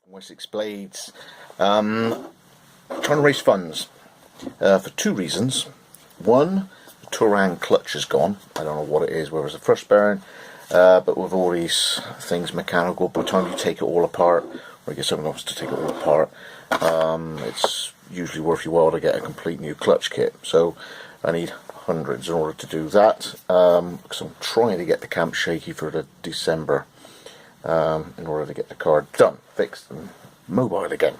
Wessex Blades. Trying to raise funds for two reasons. One, the Touran clutch is gone. I don't know what it is, whether it's a thrust bearing, but with all these things mechanical, by the time you take it all apart, or you get someone else to take it all apart, it's usually worth your while to get a complete new clutch kit. So I need hundreds in order to do that, because I'm trying to get the camp shaky for the December, in order to get the car done, fixed and mobile again.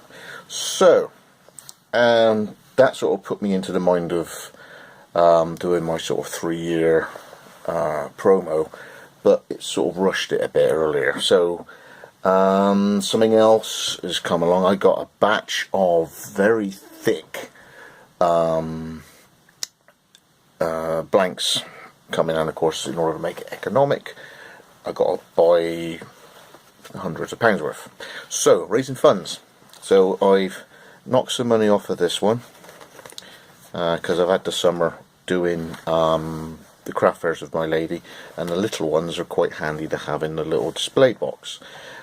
So that sort of put me into the mind of doing my sort of 3-year promo, but it sort of rushed it a bit earlier. So something else has come along. I got a batch of very thick blanks coming, and of course, in order to make it economic, I got to buy hundreds of pounds worth. So raising funds. So I've knocked some money off of this one because I've had the summer doing the craft fairs with my lady, and the little ones are quite handy to have in the little display box.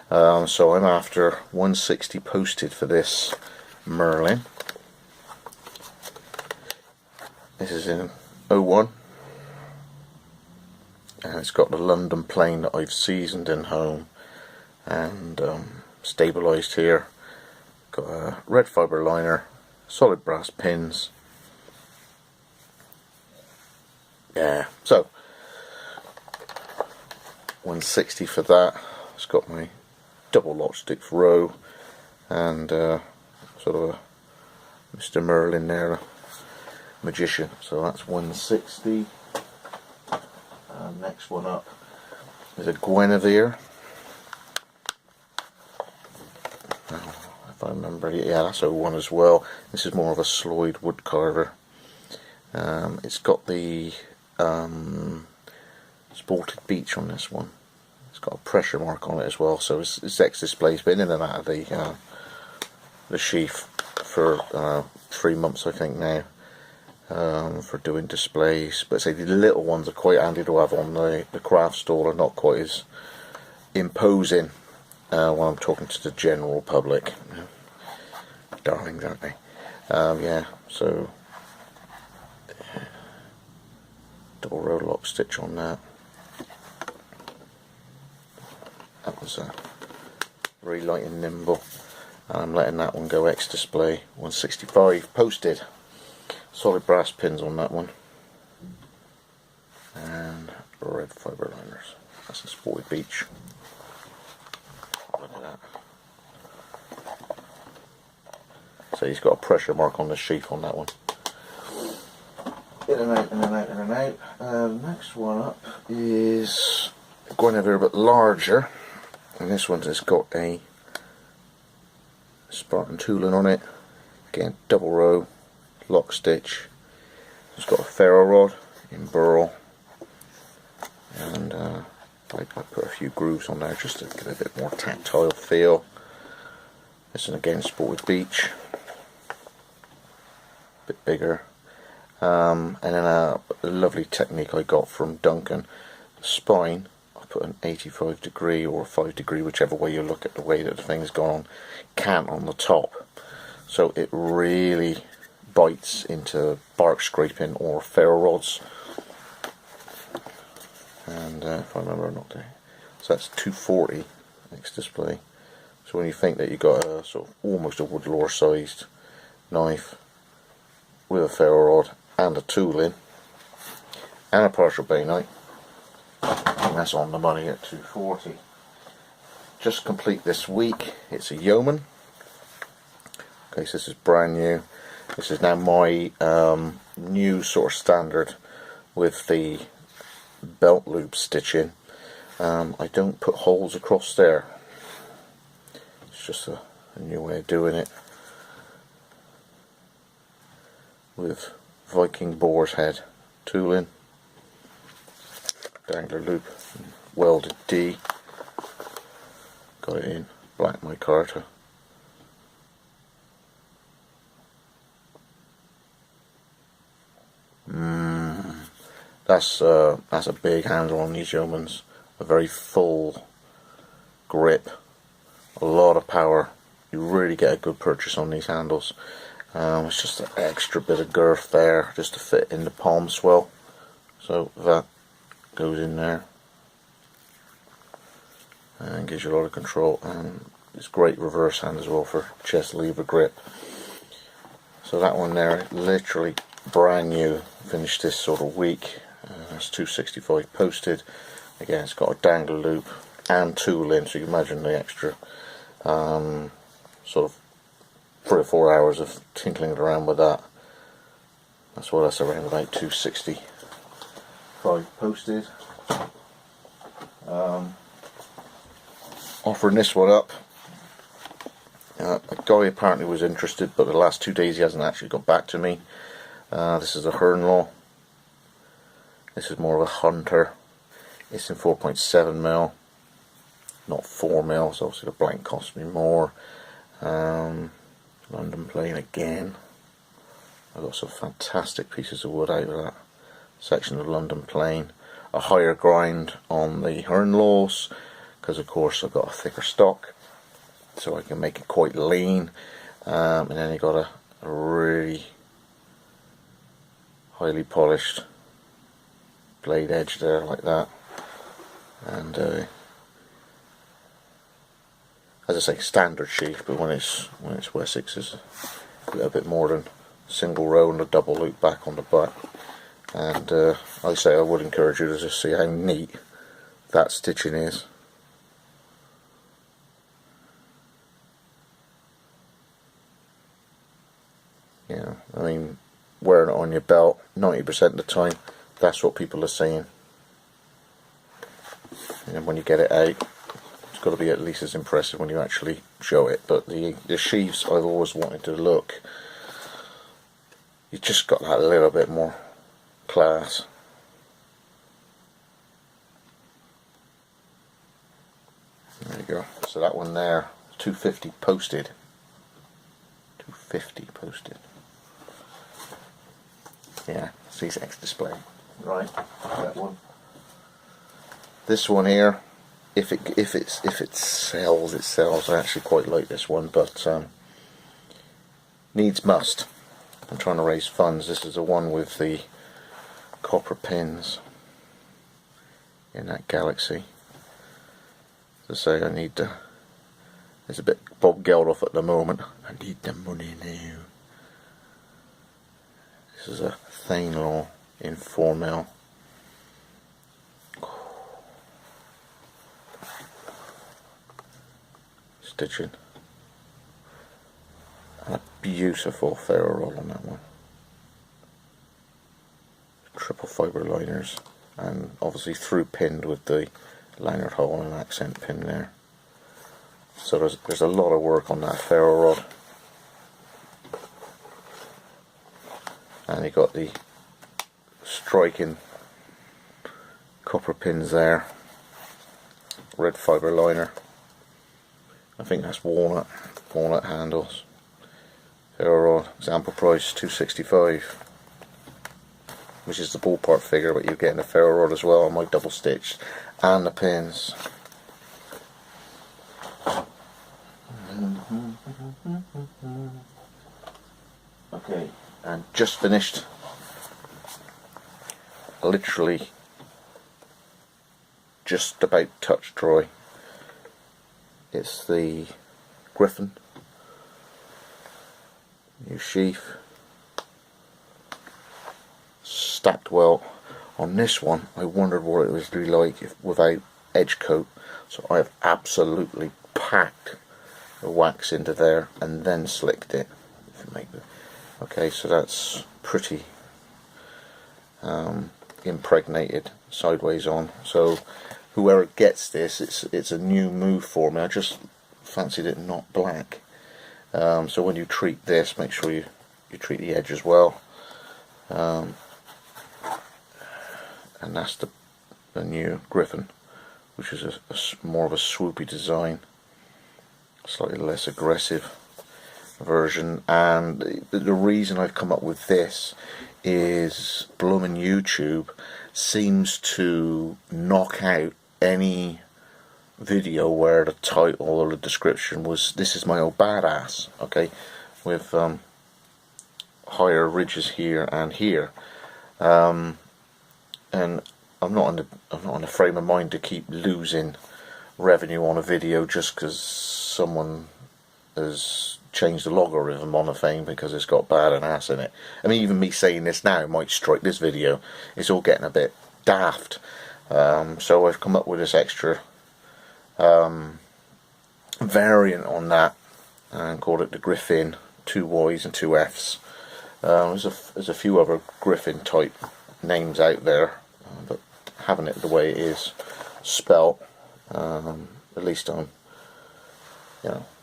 So I'm after 160 posted for this Merlin. This is in 01, and it's got the London plane that I've seasoned in home and stabilised here. Got a red fibre liner, solid brass pins. Yeah, so 160 for that. It's got my double lock stick row and sort of a Mr. Merlin there, magician. So that's 160. Next one up is a Guinevere. If I remember, yeah, that's 01 as well. This is more of a Sloyd wood carver. It's got the sported beach on this one. It's got a pressure mark on it as well, so it's ex-display's been in and out of the sheath for 3 months, I think now, for doing displays. But say the little ones are quite handy to have on the craft stall, and not quite as imposing when I'm talking to the general public. Darlings, aren't they? Yeah, so double row lock stitch on that. That was very light and nimble. I'm letting that one go ex-display. 165 posted. Solid brass pins on that one. And red fibre liners. That's a sported beach. Look at that. So he's got a pressure mark on the sheath on that one. In and out, in and out, in and out. Next one up is Guinevere, but larger. And this one has got a Spartan tooling on it. Again, double row, lock stitch. It's got a ferro rod in burl. And I put a few grooves on there just to give it a bit more tactile feel. This one again, sported beach. Bit bigger. And then a lovely technique I got from Duncan. The spine, I put an 85 degree or 5 degree, whichever way you look at the way that the thing's gone on, cant on the top. So it really bites into bark scraping or ferro rods. And if I remember, I'm not there. So that's 240 next display. So when you think that you've got a sort of almost a woodlore sized knife with a ferro rod and a tooling and a partial bayonet, and that's on the money at 240. Just complete this week. It's a Yeoman. Okay, so this is brand new. This is now my new sort of standard with the belt loop stitching. I don't put holes across there. It's just a new way of doing it with Viking boar's head tooling, dangler loop, welded D. Got it in black micarta. That's a big handle on these Yeomans. A very full grip, a lot of power you really get a good purchase on these handles. It's just an extra bit of girth there just to fit in the palm swell, so that goes in there and gives you a lot of control, and it's great reverse hand as well for chest lever grip. So that one there, literally brand new, finished this sort of week. That's 265 posted. Again, it's got a dangle loop and tool in, so you can imagine the extra sort of 3 or 4 hours of tinkling around with that. That's what, that's around about 265 posted. Offering this one up. A guy apparently was interested, but the last 2 days he hasn't actually got back to me. This is a HerneLore. This is more of a hunter. It's in 4.7mm, not 4mm, so obviously the blank cost me more. London plane again. I got some fantastic pieces of wood out of that section of London plane. A higher grind on the HerneLores, because of course I've got a thicker stock, so I can make it quite lean. And then you got a really highly polished blade edge there like that. And as I say, standard sheath, but when it's Wessex, it's a little bit more than single row and a double loop back on the back. And like I say, I would encourage you to just see how neat that stitching is. Yeah, I mean, wearing it on your belt 90% of the time, that's what people are saying. And then when you get it out, it's got to be at least as impressive when you actually show it. But the sheaths I've always wanted to look, you just got that little bit more class. There you go. So that one there, 250 posted. 250 posted. Yeah, C6 display. Right, that one. This one here, if it sells, it sells. I actually quite like this one, but needs must. I'm trying to raise funds. This is the one with the copper pins in that Galaxy. As I say, I need to. It's a bit Bob Geldof at the moment. I need the money now. This is a HerneLore in 4mm. Stitching. And a beautiful ferro roll on that one. Triple fibre liners, and obviously through pinned with the lanyard hole and an accent pin there. So there's a lot of work on that ferro rod. And you got the striking copper pins there. Red fibre liner. I think that's walnut handles. Ferro rod, example price $265, which is the ballpark figure, but you're getting the ferro rod as well on my double stitched and the pins. Okay, and just finished, literally just about touch dry. It's the Gryphon new sheath, stacked well. On this one I wondered what it would be like without edge coat, so I have absolutely packed the wax into there and then slicked it. Okay, so that's pretty impregnated sideways on. So whoever gets this, it's a new move for me. I just fancied it not black. So when you treat this, make sure you treat the edge as well. And that's the new Gryphon, which is more of a swoopy design, slightly less aggressive version. And the reason I've come up with this is blooming YouTube seems to knock out any video where the title or the description was "This is my old badass," okay, with higher ridges here and here, and I'm not in the frame of mind to keep losing revenue on a video just because someone has changed the logarithm on a thing because it's got bad and ass in it. I mean, even me saying this now might strike this video. It's all getting a bit daft. So I've come up with this extra variant on that and called it the Gryphon, 2 Y's and 2 F's. There's a few other Gryphon type names out there, but having it the way it is spelt, at least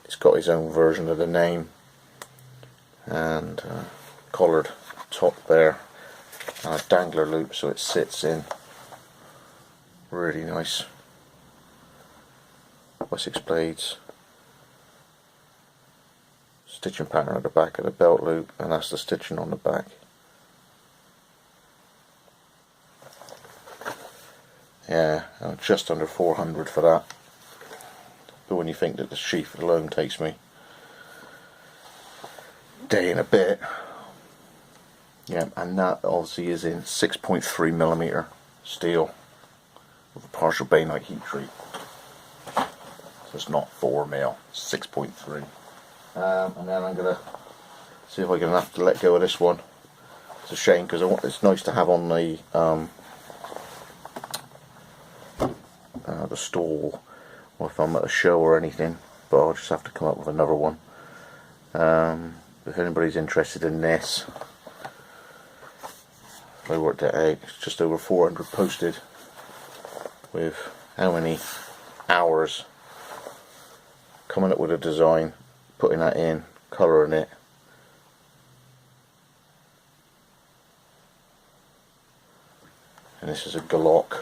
it's got its own version of the name, and collared top there, and a dangler loop so it sits in really nice. Wessex blades, stitching pattern at the back of the belt loop, and that's the stitching on the back. Yeah, just under 400 for that. But when you think that the sheath alone takes me a day and a bit, yeah, and that obviously is in 6.3mm steel with a partial bainite heat treat. So it's not 4mm, 6.3. And then I'm gonna see if I can have to let go of this one. It's a shame because it's nice to have on the stall, or if I'm at a show or anything. But I'll just have to come up with another one. If anybody's interested in this, I worked it out. It's just over 400 posted, with how many hours coming up with a design, putting that in, colouring it, and this is a galock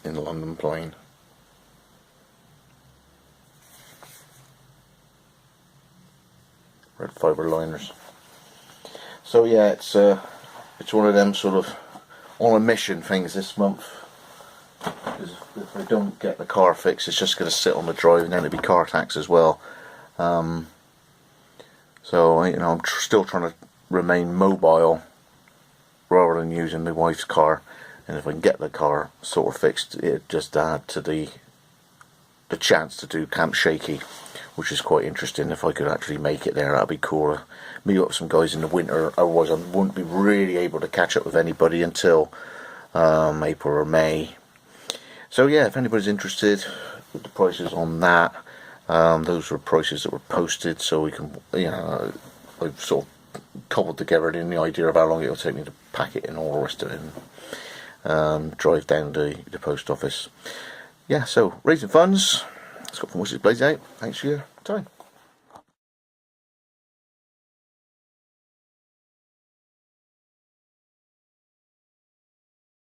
in London plain. Red fibre liners. So yeah, it's one of them sort of on a mission things this month. Because if I don't get the car fixed, it's just going to sit on the drive, and then it'll be car tax as well. So I'm still trying to remain mobile rather than using my wife's car. And if I can get the car sort of fixed, it just add to the chance to do Camp Shaky, which is quite interesting. If I could actually make it there, that'd be cool. Meet up with some guys in the winter. Otherwise, I wouldn't be really able to catch up with anybody until April or May. So yeah, if anybody's interested with the prices on that, those were prices that were posted, so we can, I've sort of cobbled together the idea of how long it'll take me to pack it and all the rest of it, and drive down to the post office. Yeah, so raising funds. It's got from Wessexbladesuk. Thanks for your time.